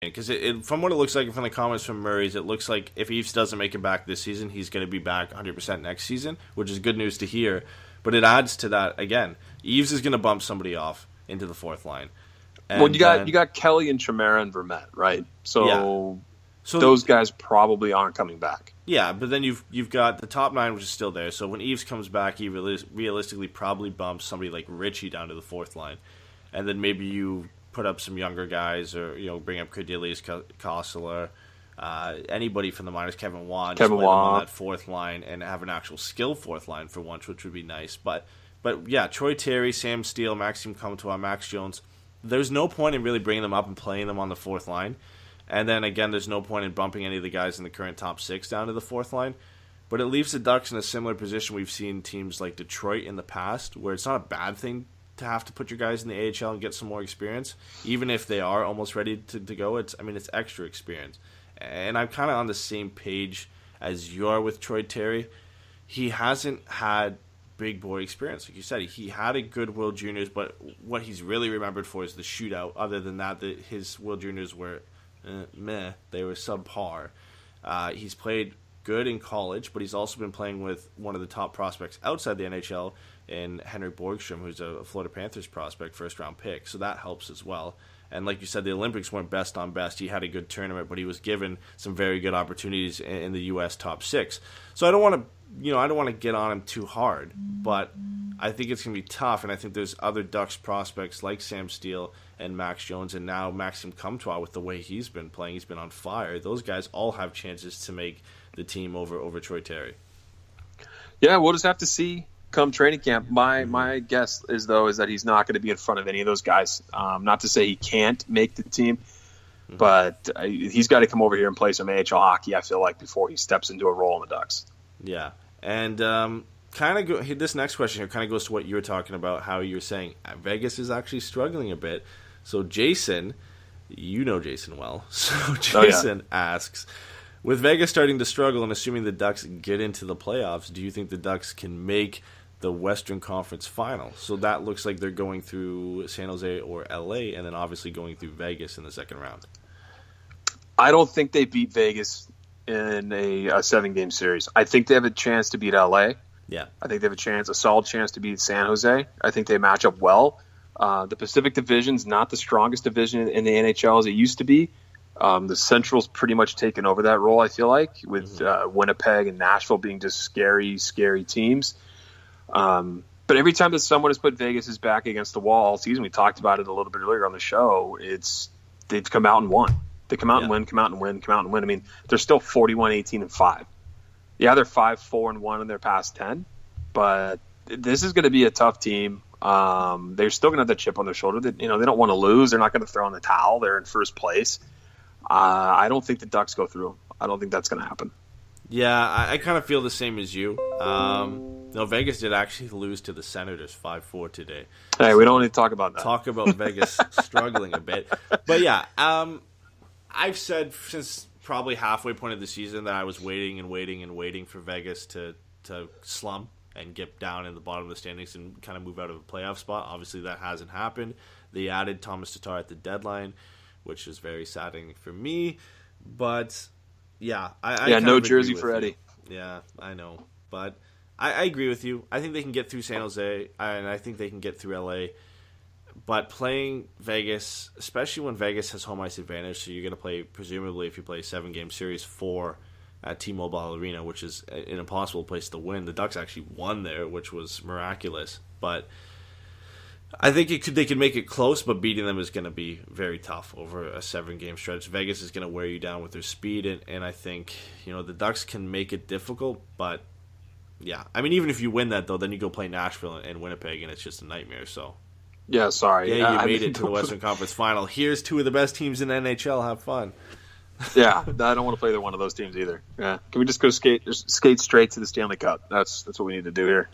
Because from what it looks like from the comments from Murray's, it looks like if Eves doesn't make it back this season, he's going to be back 100% next season, which is good news to hear. But it adds to that, again, Eves is going to bump somebody off into the fourth line. And well, you got Kelly and Chimera and Vermette, right? So those guys probably aren't coming back. Yeah, but then you've got the top ine, which is still there. So when Eves comes back, he realistically probably bumps somebody like Richie down to the fourth line. And then maybe you put up some younger guys, or bring up Cordelius Kosseler, anybody from the minors, Kevin Waugh, just play them on that fourth line and have an actual skill fourth line for once, which would be nice. But yeah, Troy Terry, Sam Steele, Maxime Comtois, Max Jones. There's no point in really bringing them up and playing them on the fourth line. And then again, there's no point in bumping any of the guys in the current top six down to the fourth line. But it leaves the Ducks in a similar position we've seen teams like Detroit in the past, where it's not a bad thing to have to put your guys in the AHL and get some more experience, even if they are almost ready to go. It's extra experience. And I'm kind of on the same page as you are with Troy Terry. He hasn't had big boy experience. Like you said, he had a good World Juniors, but what he's really remembered for is the shootout. Other than that, his World Juniors were meh. They were subpar. He's played good in college, but he's also been playing with one of the top prospects outside the NHL in Henrik Borgstrom, who's a Florida Panthers prospect, first-round pick. So that helps as well. And like you said, the Olympics weren't best on best. He had a good tournament, but he was given some very good opportunities in the U.S. top six. So I don't want to get on him too hard, but I think it's going to be tough. And I think there's other Ducks prospects like Sam Steele and Max Jones, and now Maxime Comtois with the way he's been playing. He's been on fire. Those guys all have chances to make the team over Troy Terry. Yeah, we'll just have to see come training camp. My guess is that he's not going to be in front of any of those guys. Not to say he can't make the team, but he's got to come over here and play some AHL hockey, I feel like, before he steps into a role in the Ducks. Yeah, and this next question here kind of goes to what you were talking about, how you were saying Vegas is actually struggling a bit. So Jason, you know Jason well, so Jason asks, with Vegas starting to struggle and assuming the Ducks get into the playoffs, do you think the Ducks can make the Western Conference Final? So that looks like they're going through San Jose or LA, and then obviously going through Vegas in the second round. I don't think they beat Vegas in a 7-game series. I think they have a chance to beat LA. Yeah. I think they have a solid chance to beat San Jose. I think they match up well. The Pacific Division's not the strongest division in the NHL as it used to be. The Central's pretty much taken over that role, I feel like, with Winnipeg and Nashville being just scary, scary teams. But every time that someone has put Vegas' back against the wall all season, we talked about it a little bit earlier on the show, they've come out and won. They come out and win, come out and win, come out and win. I mean, they're still 41-18-5. Yeah, they're 5-4-1 in their past 10, but this is going to be a tough team. They're still going to have the chip on their shoulder. They don't want to lose. They're not going to throw in the towel. They're in first place. I don't think the Ducks go through. I don't think that's going to happen. Yeah, I kind of feel the same as you. No, Vegas did actually lose to the Senators 5-4 today. Hey, we don't need to talk about that. Talk about Vegas struggling a bit. But yeah, I've said since probably halfway point of the season that I was waiting and waiting and waiting for Vegas to slump and get down in the bottom of the standings and kind of move out of a playoff spot. Obviously, that hasn't happened. They added Thomas Tatar at the deadline, which is very saddening for me. But yeah, I no jersey for Eddy. Yeah, I know, but I agree with you. I think they can get through San Jose, and I think they can get through LA. But playing Vegas, especially when Vegas has home ice advantage, so you're going to play, presumably, if you play a 7-game series, 4 at T-Mobile Arena, which is an impossible place to win. The Ducks actually won there, which was miraculous. But I think they could make it close, but beating them is going to be very tough over a 7-game stretch. Vegas is going to wear you down with their speed, and I think the Ducks can make it difficult. But yeah, I mean, even if you win that though, then you go play Nashville and Winnipeg, and it's just a nightmare. So. Yeah, sorry. Yeah, you made it to the Western Conference Final. Here's 2 of the best teams in the NHL. Have fun. Yeah, I don't want to play either one of those teams either. Yeah, can we just go skate straight to the Stanley Cup? That's what we need to do here.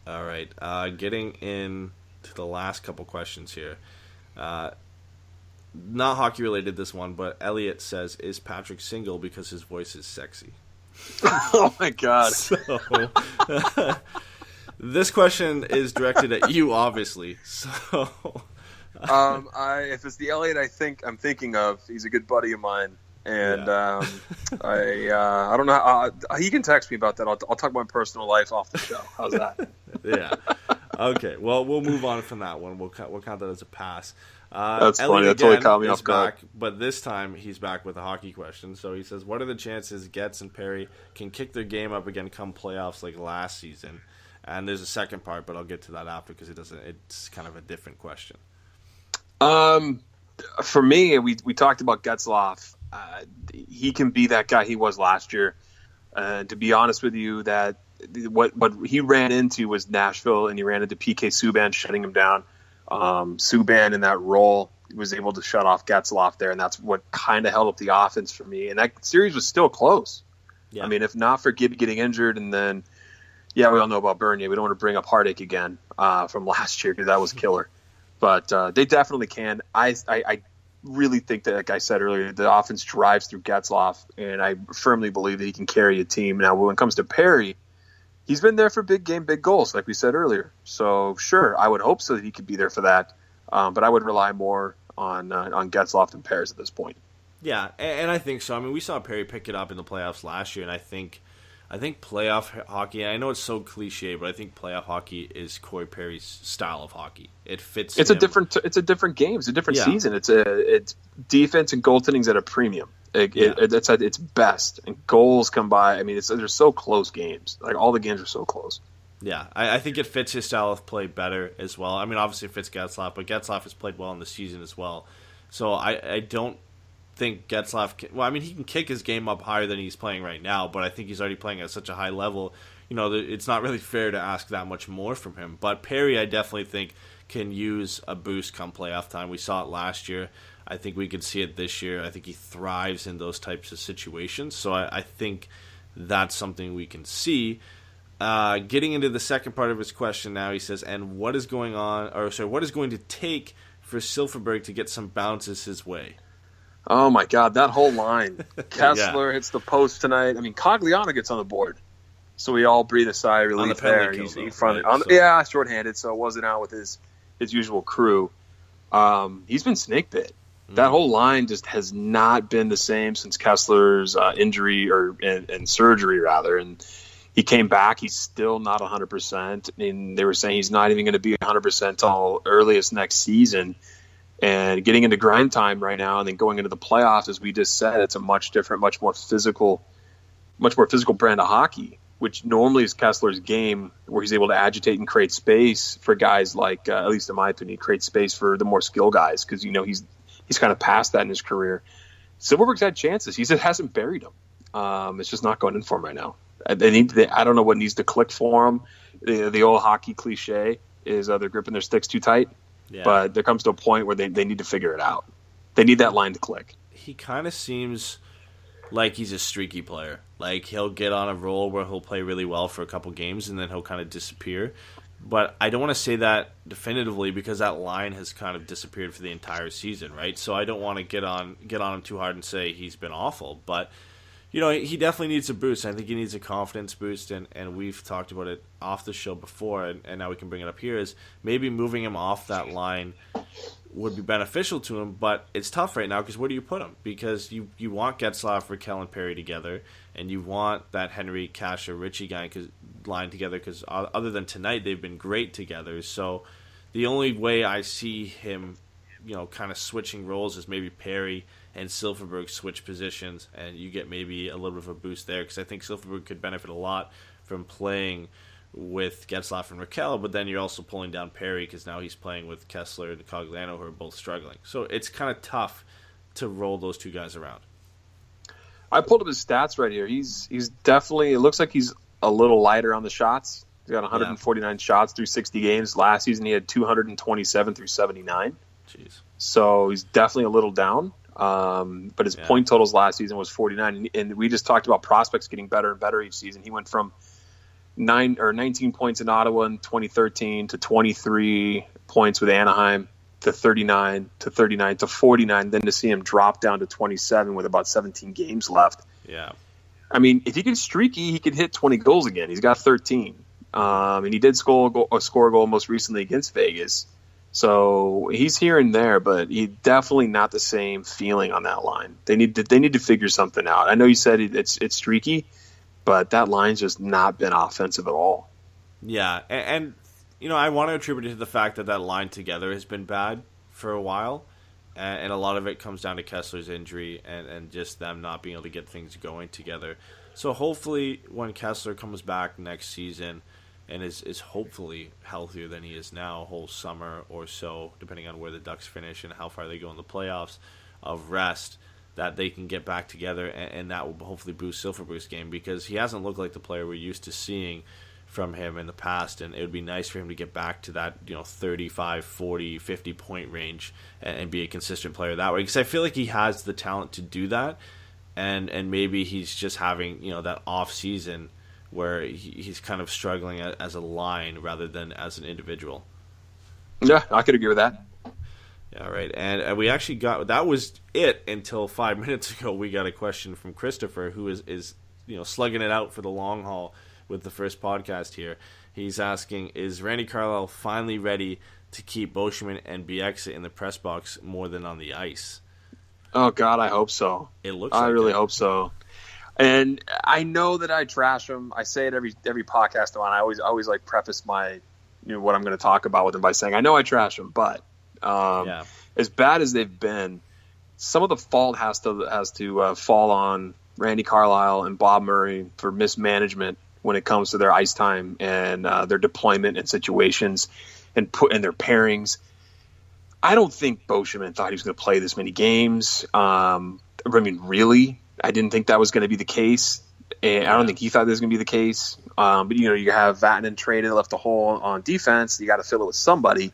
All right, getting into the last couple questions here. Not hockey related, this one, but Elliot says, "Is Patrick single because his voice is sexy?" Oh my God. So, this question is directed at you, obviously. So If it's the Elliot I'm thinking of, he's a good buddy of mine, and I don't know. He can text me about that. I'll talk about my personal life off the show. How's that? Yeah. Okay. Well, we'll move on from that one. We'll count that as a pass. That's Elliot funny. That totally caught me is off guard. back, but this time he's back with a hockey question. So he says, "What are the chances Getz and Perry can kick their game up again come playoffs like last season?" And there's a second part, but I'll get to that after because it's kind of a different question. For me, we talked about Getzlaf. He can be that guy he was last year. To be honest with you, that what he ran into was Nashville, and he ran into PK Subban shutting him down. Subban in that role was able to shut off Getzlaf there, and that's what kind of held up the offense for me. And that series was still close. Yeah. I mean, if not for Gibby getting injured, and then, yeah, we all know about Bernier. We don't want to bring up Heartache again from last year because that was killer. But they definitely can. I really think that, like I said earlier, the offense drives through Getzlaf, and I firmly believe that he can carry a team. Now, when it comes to Perry, he's been there for big game, big goals, like we said earlier. So, sure, I would hope so that he could be there for that. But I would rely more on Getzlaf than Perez at this point. Yeah, and I think so. I mean, we saw Perry pick it up in the playoffs last year, and I think playoff hockey, and I know it's so cliche, but I think playoff hockey is Corey Perry's style of hockey. It fits It's him. It's a different game. It's a different season. It's defense and goaltending's at a premium. It's at its best, and goals come by. I mean, they're so close games. Like, all the games are so close. Yeah, I think it fits his style of play better as well. I mean, obviously it fits Getzlaf, but Getzlaf has played well in the season as well. So I don't think Getzlaf can, well, I mean, he can kick his game up higher than he's playing right now, but I think he's already playing at such a high level. You know, it's not really fair to ask that much more from him. But Perry, I definitely think, can use a boost come playoff time. We saw it last year. I think we could see it this year. I think he thrives in those types of situations. So I think that's something we can see. Getting into the second part of his question now, he says, and what is going to take for Silfverberg to get some bounces his way? Oh, my God, that whole line. Kessler hits the post tonight. I mean, Cogliano gets on the board. So we all breathe a sigh of relief there. He's in front. Yeah, shorthanded, so it wasn't out with his usual crew. He's been snake bit. That whole line just has not been the same since Kessler's injury and surgery, rather. And he came back. He's still not 100%. And they were saying he's not even going to be 100% until earliest next season. And getting into grind time right now and then going into the playoffs, as we just said, it's a much different, much more physical brand of hockey, which normally is Kessler's game, where he's able to agitate and create space for guys like, at least in my opinion, create space for the more skill guys, because, you know, he's kind of past that in his career. Silverberg's had chances. He just hasn't buried them. It's just not going in for him right now. I don't know what needs to click for him. The old hockey cliche is they're gripping their sticks too tight. Yeah. But there comes to a point where they need to figure it out. They need that line to click. He kind of seems like he's a streaky player. Like, he'll get on a roll where he'll play really well for a couple games and then he'll kind of disappear. But I don't want to say that definitively because that line has kind of disappeared for the entire season, right? So I don't want to get on him too hard and say he's been awful. But, you know, he definitely needs a boost. I think he needs a confidence boost, and we've talked about it off the show before, and now we can bring it up here, is maybe moving him off that line would be beneficial to him, but it's tough right now because where do you put him? Because you want Getzlaf, Raquel, and Perry together, and you want that Henry, Kasha, Ritchie line together because other than tonight, they've been great together. So the only way I see him, you know, kind of switching roles is maybe Perry and Silfverberg switch positions, and you get maybe a little bit of a boost there because I think Silfverberg could benefit a lot from playing with Getzlaf and Raquel, but then you're also pulling down Perry because now he's playing with Kessler and Cogliano, who are both struggling. So it's kind of tough to roll those two guys around. I pulled up his stats right here. He's definitely, it looks like he's a little lighter on the shots. He's got 149 shots through 60 games. Last season he had 227 through 79. Jeez. So he's definitely a little down. But his point totals last season was 49, and we just talked about prospects getting better and better each season. He went from 19 points in Ottawa in 2013 to 23 points with Anaheim to 39 to 39 to 49. Then to see him drop down to 27 with about 17 games left. Yeah, I mean, if he gets streaky, he could hit 20 goals again. He's got 13, and he did score a goal most recently against Vegas. So he's here and there, but he definitely not the same feeling on that line. They need to figure something out. I know you said it's streaky, but that line's just not been offensive at all. Yeah, and I want to attribute it to the fact that line together has been bad for a while, and a lot of it comes down to Kessler's injury and just them not being able to get things going together. So hopefully when Kessler comes back next season and is hopefully healthier than he is now a whole summer or so, depending on where the Ducks finish and how far they go in the playoffs, of rest, that they can get back together, and that will hopefully boost Silfverberg's game, because he hasn't looked like the player we're used to seeing from him in the past, and it would be nice for him to get back to that 35, 40, 50 point range and be a consistent player that way, because I feel like he has the talent to do that, and maybe he's just having that off season where he's kind of struggling as a line rather than as an individual. Yeah, I could agree with that. Yeah, right. And we actually that was it until 5 minutes ago. We got a question from Christopher, who is slugging it out for the long haul with the first podcast here. He's asking, is Randy Carlyle finally ready to keep Boschman and Bieksa in the press box more than on the ice? Oh God, I hope so. It looks. I really hope so. And I know that I trash him. I say it every podcast I'm on. I always like preface my what I'm going to talk about with him by saying I know I trash him, but as bad as they've been, some of the fault has to fall on Randy Carlyle and Bob Murray for mismanagement when it comes to their ice time and their deployment in situations and their pairings. I don't think Boschman thought he was going to play this many games. Really, I didn't think that was going to be the case. And I don't think he thought this was going to be the case. But you have Vatanen traded, left a hole on defense. You got to fill it with somebody.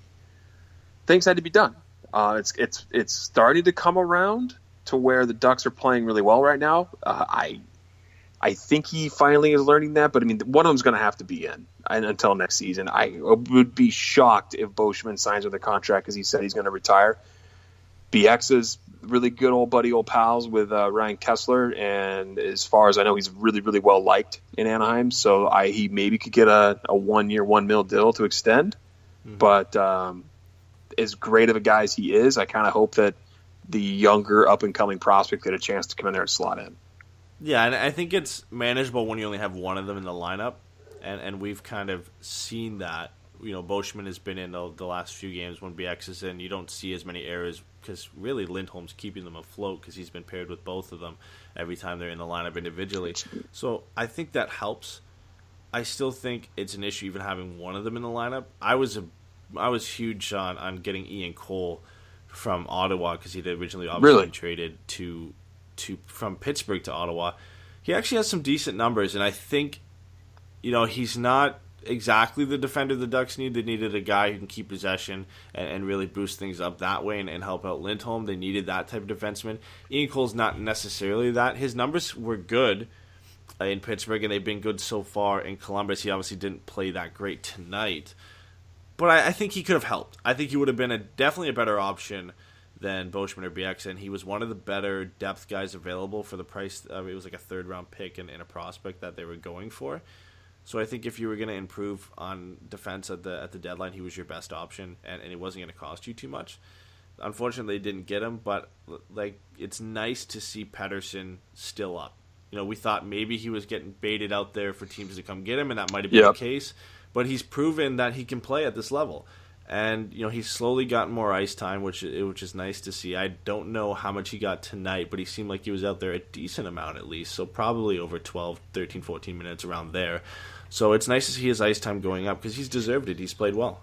Things had to be done. It's starting to come around to where the Ducks are playing really well right now. I think he finally is learning that, but one of them's going to have to be in until next season. I would be shocked if Boschman signs with a contract because he said he's going to retire. Bieksa's really good old buddy, old pals with Ryan Kessler, and as far as I know, he's really, really well liked in Anaheim. So he maybe could get a 1 year, $1 million deal to extend. Mm-hmm. But as great of a guy as he is, I kind of hope that the younger, up and coming prospect get a chance to come in there and slot in. Yeah, and I think it's manageable when you only have one of them in the lineup, and we've kind of seen that. Boschman has been in the last few games when BX is in. You don't see as many errors because really Lindholm's keeping them afloat because he's been paired with both of them every time they're in the lineup individually. So I think that helps. I still think it's an issue even having one of them in the lineup. I was huge on getting Ian Cole from Ottawa because he'd originally obviously been traded from Pittsburgh to Ottawa. He actually has some decent numbers, and I think he's not exactly the defender the Ducks need. They needed a guy who can keep possession and really boost things up that way and help out Lindholm. They needed that type of defenseman. Ian Cole's not necessarily that. His numbers were good in Pittsburgh, and they've been good so far in Columbus. He obviously didn't play that great tonight, but I think he could have helped. I think he would have been definitely a better option than Boschman or Bieksa, and he was one of the better depth guys available for the price. It was like a third-round pick and a prospect that they were going for. So I think if you were going to improve on defense at the deadline, he was your best option, and it wasn't going to cost you too much. Unfortunately, they didn't get him, but it's nice to see Pettersson still up. We thought maybe he was getting baited out there for teams to come get him, and that might have been the case. But he's proven that he can play at this level. And, he's slowly gotten more ice time, which is nice to see. I don't know how much he got tonight, but he seemed like he was out there a decent amount at least. So probably over 12, 13, 14 minutes around there. So it's nice to see his ice time going up because he's deserved it. He's played well.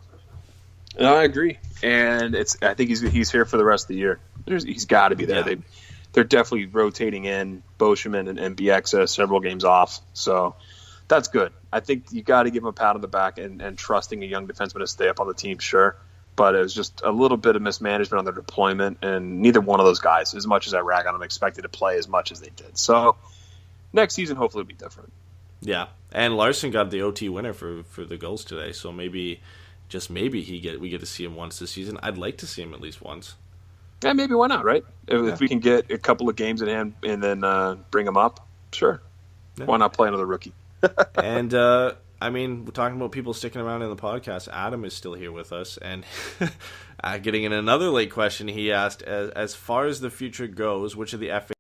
No, I agree. And I think he's here for the rest of the year. He's got to be there. Yeah. They're definitely rotating in Boschman and Bieksa several games off. So that's good. I think you got to give him a pat on the back and trusting a young defenseman to stay up on the team, sure. But it was just a little bit of mismanagement on their deployment, and neither one of those guys, as much as I rag on them, expected to play as much as they did. So next season, hopefully, it'll be different. Yeah, and Larson got the OT winner for the goals today, so maybe, just maybe, we get to see him once this season. I'd like to see him at least once. Yeah, maybe why not, right? If we can get a couple of games in hand and then bring him up, sure. Yeah. Why not play another rookie? And I mean, we're talking about people sticking around in the podcast. Adam is still here with us, and getting in another late question, he asked, as far as the future goes, which of the FA